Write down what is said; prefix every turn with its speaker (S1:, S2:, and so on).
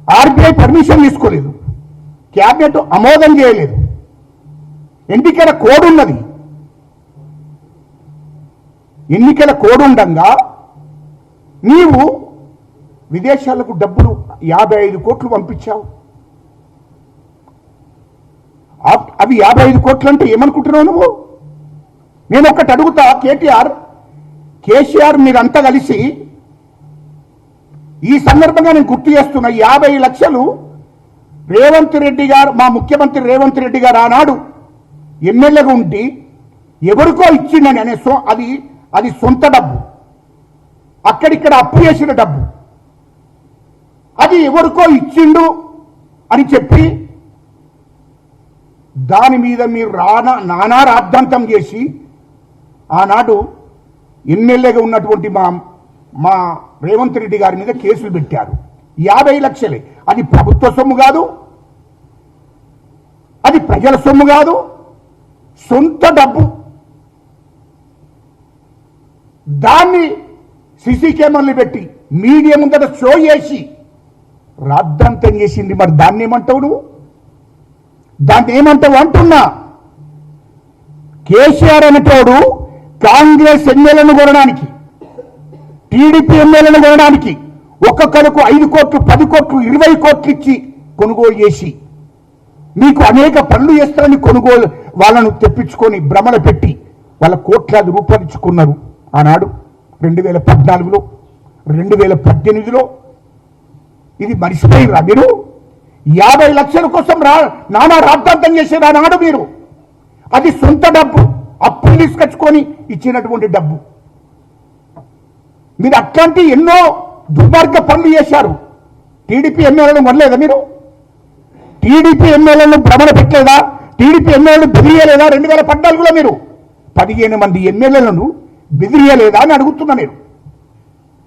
S1: RBI permission తీసుకోలేదు, cabinet ఆమోదం చేయలేదు, ఎన్నికల కోడ్ ఉన్నది. ఎన్నికల కోడ్ ఉండగా నీవు విదేశాలకు డబ్బులు 55 కోట్లు పంపించావు. అవి 55 కోట్లు అంటే ఏమనుకుంటున్నావు నువ్వు? నేను ఒక్కటి అడుగుతా, కేసీఆర్ మీరంతా కలిసి ఈ సందర్భంగా నేను గుర్తు చేస్తున్నా, 50 లక్షలు రేవంత్ రెడ్డి గారు, మా ముఖ్యమంత్రి రేవంత్ రెడ్డి గారు ఆనాడు ఎమ్మెల్యేగా ఉండి ఎవరికో ఇచ్చిండని అనే అది సొంత డబ్బు, అక్కడిక్కడ అప్పు చేసిన డబ్బు, అది ఎవరికో ఇచ్చిండు అని చెప్పి దాని మీద మీరు నానా రాద్ధాంతం చేసి ఆనాడు ఎమ్మెల్యేగా ఉన్నటువంటి మా రేవంత్ రెడ్డి గారి మీద కేసులు పెట్టారు. 50 లక్షలే, అది ప్రభుత్వ సొమ్ము కాదు, అది ప్రజల సొమ్ము కాదు, సొంత డబ్బు. దాన్ని సీసీ కెమెరాలు పెట్టి మీడియా ముందర షో చేసి రాద్ధాంతం చేసింది. మరి దాన్ని ఏమంటావు నువ్వు? దాన్ని ఏమంటావు అంటున్నా. కేసీఆర్ అనేటోడు కాంగ్రెస్ ఎమ్మెల్యేలను కొనడానికి, టీడీపీ ఎమ్మెల్యేలను కొనడానికి ఒక్కొక్కరికి 5 కోట్లు 10 కోట్లు 20 కోట్లు ఇచ్చి కొనుగోలు చేసి మీకు అనేక పనులు చేస్తారని కొనుగోలు వాళ్ళను తెప్పించుకొని భ్రమలు పెట్టి వాళ్ళ కోట్లాది రూపాయలు ఇచ్చుకున్నారు ఆనాడు 2014లో 2018లో. ఇది మర్చిపోయిరా మీరు? 50 లక్షల కోసం నానా రాద్ధాంతం చేశారు ఆనాడు మీరు. అది సొంత డబ్బు, అప్పులు తీసుకొచ్చుకొని ఇచ్చినటువంటి డబ్బు. మీరు అట్లాంటి ఎన్నో దుర్మార్గ పనులు చేశారు. టీడీపీ ఎమ్మెల్యేలను కొనలేదా మీరు? టీడీపీ ఎమ్మెల్యేలను భ్రమణ పెట్టలేదా? టీడీపీ ఎమ్మెల్యేలను బెదిరియలేదా? 2014లో మీరు 15 మంది ఎమ్మెల్యేలను బెదిరియలేదా అని అడుగుతున్నా నేను.